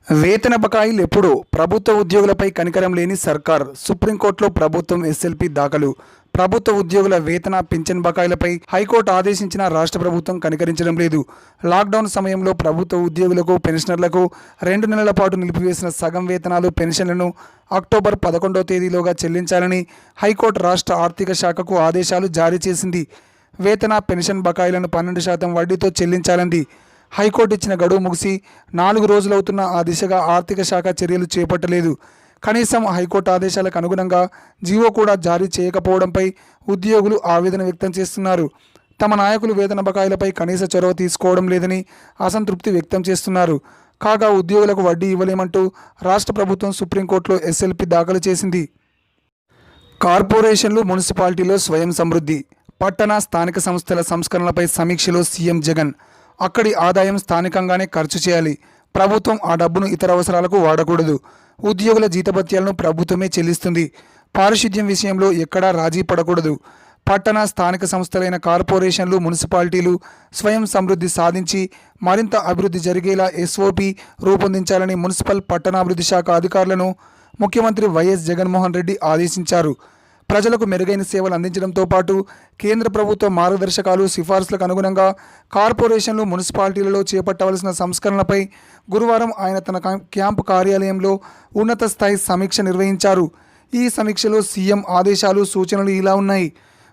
వేతన బకాయిలు ఎప్పుడు ప్రభుత్వ ఉద్యోగులపై కనికరం లేని సర్కార్ సుప్రీంకోర్టులో ప్రభుత్వం ఎస్ఎల్పి దాఖలు. ప్రభుత్వ ఉద్యోగుల వేతన పింఛన్ బకాయిలపై హైకోర్టు ఆదేశించిన రాష్ట్ర ప్రభుత్వం కనికరించడం లేదు. లాక్డౌన్ సమయంలో ప్రభుత్వ ఉద్యోగులకు పెన్షనర్లకు 2 నెలల పాటు నిలిపివేసిన సగం వేతనాలు పెన్షన్లను అక్టోబర్ 11వ తేదీలోగా చెల్లించాలని హైకోర్టు రాష్ట్ర ఆర్థిక శాఖకు ఆదేశాలు జారీ చేసింది. వేతన పెన్షన్ బకాయిలను 12% వడ్డీతో చెల్లించాలంది. హైకోర్టు ఇచ్చిన గడువు ముగిసి 4 రోజులవుతున్న ఆ దిశగా ఆర్థిక శాఖ చర్యలు చేపట్టలేదు. కనీసం హైకోర్టు ఆదేశాలకు అనుగుణంగా జీవో కూడా జారీ చేయకపోవడంపై ఉద్యోగులు ఆవేదన వ్యక్తం చేస్తున్నారు. తమ నాయకులు వేతన బకాయిలపై కనీస చొరవ తీసుకోవడం లేదని అసంతృప్తి వ్యక్తం చేస్తున్నారు. కాగా ఉద్యోగులకు వడ్డీ ఇవ్వలేమంటూ రాష్ట్ర ప్రభుత్వం సుప్రీంకోర్టులో ఎస్ఎల్పి దాఖలు చేసింది. కార్పొరేషన్లు, మున్సిపాలిటీలో స్వయం సమృద్ధి, పట్టణ స్థానిక సంస్థల సంస్కరణలపై సమీక్షలో సీఎం జగన్. అక్కడి ఆదాయం స్థానికంగానే ఖర్చు చేయాలి. ప్రభుత్వం ఆ డబ్బును ఇతర అవసరాలకు వాడకూడదు. ఉద్యోగుల జీతభత్యాలను ప్రభుత్వమే చెల్లిస్తుంది. పారిశుద్ధ్యం విషయంలో ఎక్కడా రాజీ పడకూడదు. పట్టణ స్థానిక సంస్థలైన కార్పొరేషన్లు, మున్సిపాలిటీలు స్వయం సమృద్ధి సాధించి మరింత అభివృద్ధి జరిగేలా ఎస్ఓపి రూపొందించాలని మున్సిపల్ పట్టణాభివృద్ధి శాఖ అధికారులను ముఖ్యమంత్రి వైఎస్ జగన్మోహన్ రెడ్డి ఆదేశించారు. ప్రజలకు మెరుగైన సేవలు అందించడంతో పాటు కేంద్ర ప్రభుత్వ మార్గదర్శకాలు, సిఫార్సులకు అనుగుణంగా కార్పొరేషన్లు, మున్సిపాలిటీలలో చేపట్టవలసిన సంస్కరణలపై గురువారం ఆయన తన క్యాంపు కార్యాలయంలో ఉన్నత స్థాయి సమీక్ష నిర్వహించారు. ఈ సమీక్షలో సీఎం ఆదేశాలు, సూచనలు ఇలా ఉన్నాయి.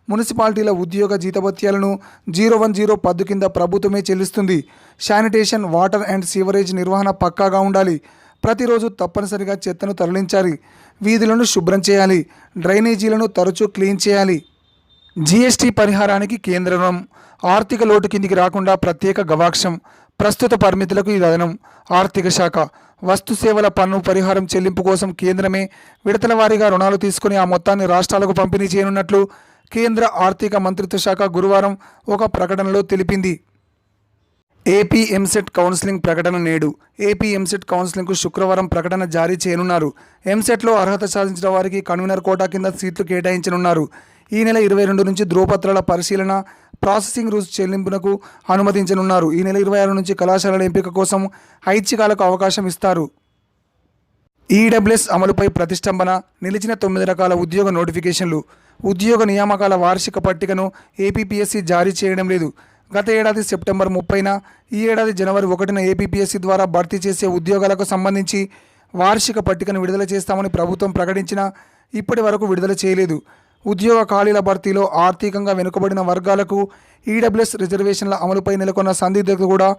మున్సిపాలిటీల ఉద్యోగ జీతభత్యాలను 010 పద్దు కింద ప్రభుత్వమే చెల్లిస్తుంది. శానిటేషన్, వాటర్ అండ్ సీవరేజ్ నిర్వహణ పక్కాగా ఉండాలి. ప్రతిరోజు తప్పనిసరిగా చెత్తను తరలించాలి. వీధులను శుభ్రం చేయాలి. డ్రైనేజీలను తరచూ క్లీన్ చేయాలి. జీఎస్టీ పరిహారానికి కేంద్ర రుణం, ఆర్థిక లోటు కిందికి రాకుండా ప్రత్యేక గవాక్షం, ప్రస్తుత పరిమితులకు ఇది అదనం. ఆర్థిక శాఖ వస్తు సేవల పన్ను పరిహారం చెల్లింపు కోసం కేంద్రమే విడతల వారీగా రుణాలు తీసుకుని ఆ మొత్తాన్ని రాష్ట్రాలకు పంపిణీ చేయనున్నట్లు కేంద్ర ఆర్థిక మంత్రిత్వ శాఖ గురువారం ఒక ప్రకటనలో తెలిపింది. ఏపీ ఎంసెట్ కౌన్సిలింగ్ ప్రకటన నేడు. ఏపీ ఎంసెట్ కౌన్సిలింగ్కు శుక్రవారం ప్రకటన జారీ చేయనున్నారు. ఎంసెట్లో అర్హత సాధించిన వారికి కన్వీనర్ కోటా కింద సీట్లు కేటాయించనున్నారు. ఈ నెల 22 నుంచి ధ్రువపత్రాల పరిశీలన, ప్రాసెసింగ్ రుజువు చెల్లింపునకు అనుమతించనున్నారు. ఈ నెల 26 నుంచి కళాశాలల ఎంపిక కోసం ఐచ్ఛికాలకు అవకాశం ఇస్తారు. ఈడబ్ల్యూఎస్ అమలుపై ప్రతిష్టంభన, నిలిచిన 9 రకాల ఉద్యోగ నోటిఫికేషన్లు. ఉద్యోగ నియామకాల వార్షిక పట్టికను ఏపీపీఎస్సీ జారీ చేయడం లేదు. గత ఏడాది సెప్టెంబర్ 30న, ఈ ఏడాది జనవరి 1న ఏపీపీఎస్సీ ద్వారా భర్తీ చేసే ఉద్యోగాలకు సంబంధించి వార్షిక పట్టికను విడుదల చేస్తామని ప్రభుత్వం ప్రకటించినా ఇప్పటి వరకు విడుదల చేయలేదు. ఉద్యోగ ఖాళీల భర్తీలో ఆర్థికంగా వెనుకబడిన వర్గాలకు ఈడబ్ల్యూఎస్ రిజర్వేషన్ల అమలుపై నెలకొన్న సందిగ్ధత కూడా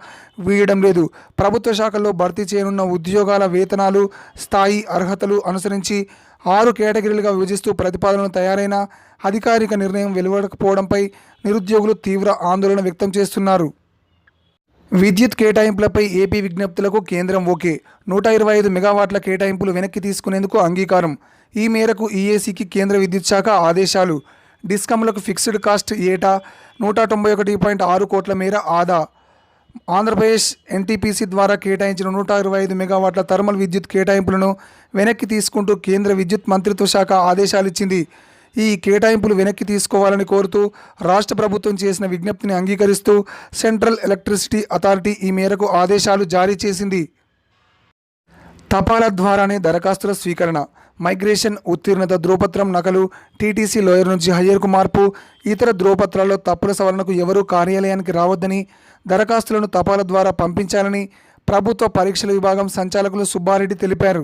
వీయడం లేదు. ప్రభుత్వ శాఖల్లో భర్తీ చేయనున్న ఉద్యోగాల వేతనాలు, స్థాయి, అర్హతలు అనుసరించి 6 కేటగిరీలుగా విభజిస్తూ ప్రతిపాదనలు తయారైన అధికారిక నిర్ణయం వెలువడకపోవడంపై నిరుద్యోగులు తీవ్ర ఆందోళన వ్యక్తం చేస్తున్నారు. విద్యుత్ కేటాయింపులపై ఏపీ విజ్ఞప్తులకు కేంద్రం ఓకే. 125 మెగావాట్ల కేటాయింపులు వెనక్కి తీసుకునేందుకు అంగీకారం. ఈ మేరకు ఈఏసీకి కేంద్ర విద్యుత్ శాఖ ఆదేశాలు. డిస్కంలకు ఫిక్స్డ్ కాస్ట్ ఏటా 191.6 కోట్ల మేర ఆదా. ఆంధ్రప్రదేశ్ ఎన్టీపీసీ ద్వారా కేటాయించిన 125 మెగావాట్ల థర్మల్ విద్యుత్ కేటాయింపులను వెనక్కి తీసుకుంటూ కేంద్ర విద్యుత్ మంత్రిత్వ శాఖ ఆదేశాలిచ్చింది. ఈ కేటాయింపులు వెనక్కి తీసుకోవాలని కోరుతూ రాష్ట్ర ప్రభుత్వం చేసిన విజ్ఞప్తిని అంగీకరిస్తూ సెంట్రల్ ఎలక్ట్రిసిటీ అథారిటీ ఈ మేరకు ఆదేశాలు జారీ చేసింది. తపాలా ద్వారానే దరఖాస్తుల స్వీకరణ, మైగ్రేషన్, ఉత్తీర్ణత ధ్రువపత్రం నకలు, టీటీసీ లోయర్ నుంచి హయ్యర్కు మార్పు, ఇతర ధ్రువపత్రాల్లో తప్పుల సవరణకు ఎవరూ కార్యాలయానికి రావద్దని, దరఖాస్తులను తపాలా ద్వారా పంపించాలని ప్రభుత్వ పరీక్షల విభాగం సంచాలకులు సుబ్బారెడ్డి తెలిపారు.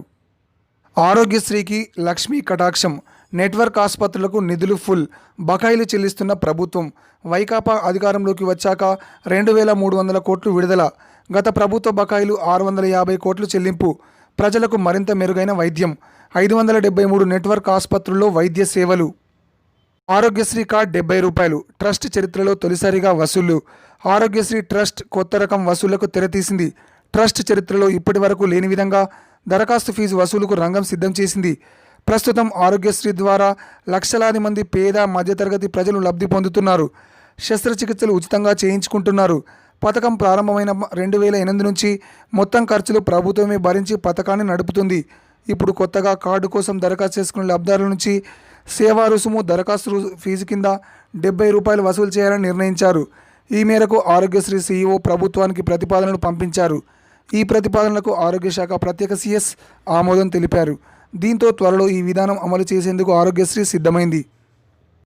ఆరోగ్యశ్రీకి లక్ష్మీ కటాక్షం, నెట్వర్క్ ఆసుపత్రులకు నిధులు ఫుల్, బకాయిలు చెల్లిస్తున్న ప్రభుత్వం. వైకాపా అధికారంలోకి వచ్చాక 2,300 కోట్లు విడుదల. గత ప్రభుత్వ బకాయిలు 650 కోట్లు చెల్లింపు. ప్రజలకు మరింత మెరుగైన వైద్యం. 573 నెట్వర్క్ ఆసుపత్రుల్లో వైద్య సేవలు. ఆరోగ్యశ్రీ కార్డ్ ₹70. ట్రస్ట్ చరిత్రలో తొలిసారిగా వసూళ్లు. ఆరోగ్యశ్రీ ట్రస్ట్ కొత్త రకం వసూళ్లకు తెరతీసింది. ట్రస్ట్ చరిత్రలో ఇప్పటి వరకు లేని విధంగా దరఖాస్తు ఫీజు వసూలుకు రంగం సిద్ధం చేసింది. ప్రస్తుతం ఆరోగ్యశ్రీ ద్వారా లక్షలాది మంది పేద, మధ్యతరగతి ప్రజలు లబ్ధి పొందుతున్నారు. శస్త్రచికిత్సలు ఉచితంగా చేయించుకుంటున్నారు. పథకం ప్రారంభమైన 2008 నుంచి మొత్తం ఖర్చులు ప్రభుత్వమే భరించి పథకాన్ని నడుపుతుంది. ఇప్పుడు కొత్తగా కార్డు కోసం దరఖాస్తు చేసుకునే లబ్ధిదారుల నుంచి సేవా రుసుము, దరఖాస్తు ఫీజు కింద ₹70 వసూలు చేయాలని నిర్ణయించారు. ఈ మేరకు ఆరోగ్యశ్రీ సీఈఓ ప్రభుత్వానికి ప్రతిపాదనలు పంపించారు. ఈ ప్రతిపాదనలకు ఆరోగ్య శాఖ ప్రత్యేక సిఎస్ ఆమోదం తెలిపారు. దీంతో త్వరలో ఈ విధానం అమలు చేసేందుకు ఆరోగ్యశ్రీ సిద్ధమైంది.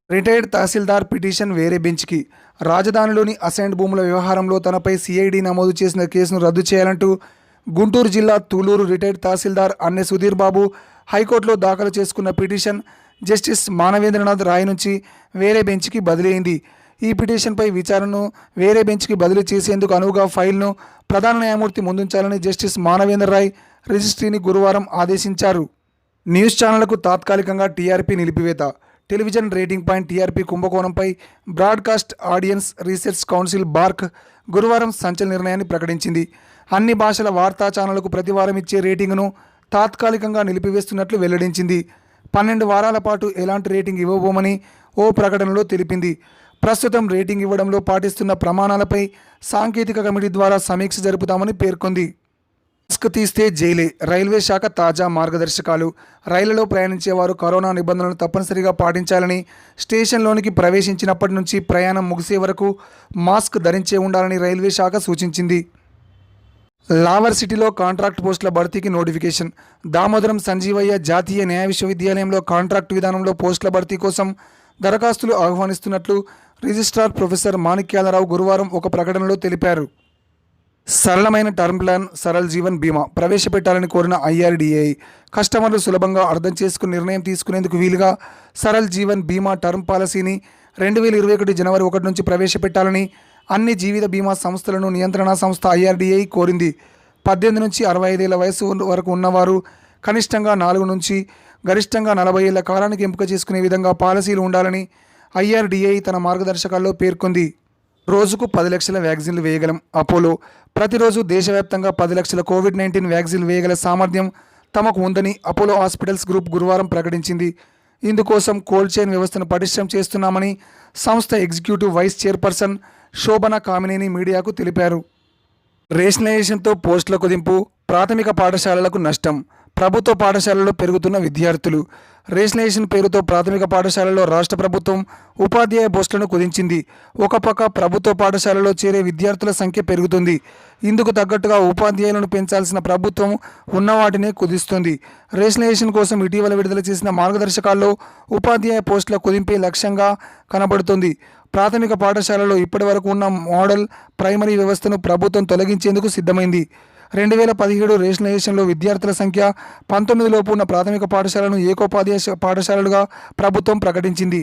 రిటైర్డ్ తహసీల్దార్ పిటిషన్ వేరే బెంచ్కి. రాజధానిలోని అసైన్డ్ భూముల వ్యవహారంలో తనపై సిఐడి నమోదు చేసిన కేసును రద్దు చేయాలంటూ గుంటూరు జిల్లా తూలూరు రిటైర్డ్ తహసీల్దార్ అన్నె సుధీర్ బాబు హైకోర్టులో దాఖలు చేసుకున్న పిటిషన్ జస్టిస్ మానవేంద్రనాథ్ రాయ్ నుంచి వేరే బెంచ్కి బదిలీ అయింది. ఈ పిటిషన్పై విచారణను వేరే బెంచ్కి బదిలీ చేసేందుకు అనువుగా ఫైల్ను ప్రధాన న్యాయమూర్తి ముందుంచాలని జస్టిస్ మానవేంద్ర రాయ్ రిజిస్ట్రీని గురువారం ఆదేశించారు. న్యూస్ ఛానళ్లకు తాత్కాలికంగా టీఆర్పీ నిలిపివేత. టెలివిజన్ రేటింగ్ పాయింట్ టీఆర్పీ కుంభకోణంపై broadcast audience research council BARC గురువారం సంచలన నిర్ణయాన్ని ప్రకటించింది. అన్ని భాషల వార్తా ఛానళ్లకు ప్రతివారం ఇచ్చే రేటింగ్ను తాత్కాలికంగా నిలిపివేస్తున్నట్లు వెల్లడించింది. 12 వారాల పాటు ఎలాంటి రేటింగ్ ఇవ్వబోమని ఓ ప్రకటనలో తెలిపింది. ప్రస్తుతం రేటింగ్ ఇవ్వడంలో పాటిస్తున్న ప్రమాణాలపై సాంకేతిక కమిటీ ద్వారా సమీక్ష జరుపుతామని పేర్కొంది. మాస్క్ తీస్తే జైలే. రైల్వే శాఖ తాజా మార్గదర్శకాలు. రైళ్లలో ప్రయాణించేవారు కరోనా నిబంధనలను తప్పనిసరిగా పాటించాలని, స్టేషన్లోనికి ప్రవేశించినప్పటి నుంచి ప్రయాణం ముగిసే వరకు మాస్క్ ధరించే ఉండాలని రైల్వే శాఖ సూచించింది. లావర్ సిటీలో కాంట్రాక్ట్ పోస్టుల భర్తీకి నోటిఫికేషన్. దామోదరం సంజీవయ్య జాతీయ న్యాయ విశ్వవిద్యాలయంలో కాంట్రాక్టు విధానంలో పోస్టుల భర్తీ కోసం దరఖాస్తులు ఆహ్వానిస్తున్నట్లు రిజిస్ట్రార్ ప్రొఫెసర్ మాణిక్యాలరావు గురువారం ఒక ప్రకటనలో తెలిపారు. సరళమైన టర్మ్ ప్లాన్ సరళ్ జీవన్ బీమా ప్రవేశపెట్టాలని కోరిన ఐఆర్డీఏఐ కస్టమర్లు సులభంగా అర్థం చేసుకుని నిర్ణయం తీసుకునేందుకు వీలుగా సరళ్ జీవన్ బీమా టర్మ్ పాలసీని 2021 జనవరి 1 నుంచి ప్రవేశపెట్టాలని అన్ని జీవిత బీమా సంస్థలను నియంత్రణ సంస్థ ఐఆర్డీఏఐ కోరింది. 18 నుంచి 65 ఏళ్ల వయసు వరకు ఉన్నవారు కనిష్టంగా 4 నుంచి గరిష్టంగా 40 ఏళ్ల కాలానికి ఎంపిక చేసుకునే విధంగా పాలసీలు ఉండాలని ఐఆర్డీఏఐ తన మార్గదర్శకాల్లో పేర్కొంది. రోజుకు 10 లక్షల వ్యాక్సిన్లు వేయగలం అపోలో. ప్రతిరోజు దేశవ్యాప్తంగా 10 లక్షల కోవిడ్-19 వ్యాక్సిన్లు వేయగల సామర్థ్యం తమకు ఉందని అపోలో హాస్పిటల్స్ గ్రూప్ గురువారం ప్రకటించింది. ఇందుకోసం కోల్డ్ చైన్ వ్యవస్థను పటిష్టం చేస్తున్నామని సంస్థ ఎగ్జిక్యూటివ్ వైస్ చైర్పర్సన్ శోభన కామినేని మీడియాకు తెలిపారు. రేషనలైజేషన్తో పోస్టుల కుదింపు, ప్రాథమిక పాఠశాలలకు నష్టం. ప్రభుత్వ పాఠశాలల్లో పెరుగుతున్న విద్యార్థులు. రేషనలైజేషన్ పేరుతో ప్రాథమిక పాఠశాలలో రాష్ట్ర ప్రభుత్వం ఉపాధ్యాయ పోస్టులను కుదించింది. ఒక పక్క ప్రభుత్వ పాఠశాలలో చేరే విద్యార్థుల సంఖ్య పెరుగుతుంది. ఇందుకు తగ్గట్టుగా ఉపాధ్యాయులను పెంచాల్సిన ప్రభుత్వం ఉన్న వాటినే కుదిస్తుంది. రేషనలైజేషన్ కోసం ఇటీవల విడుదల చేసిన మార్గదర్శకాల్లో ఉపాధ్యాయ పోస్టుల కుదింపే లక్ష్యంగా కనబడుతుంది. ప్రాథమిక పాఠశాలలో ఇప్పటి వరకు ఉన్న మోడల్ ప్రైమరీ వ్యవస్థను ప్రభుత్వం తొలగించేందుకు సిద్ధమైంది. 2017 రేషనలైజేషన్లో విద్యార్థుల సంఖ్య 19 లోపు ఉన్న ప్రాథమిక పాఠశాలను ఏకోపాధ్యాయ పాఠశాలలుగా ప్రభుత్వం ప్రకటించింది.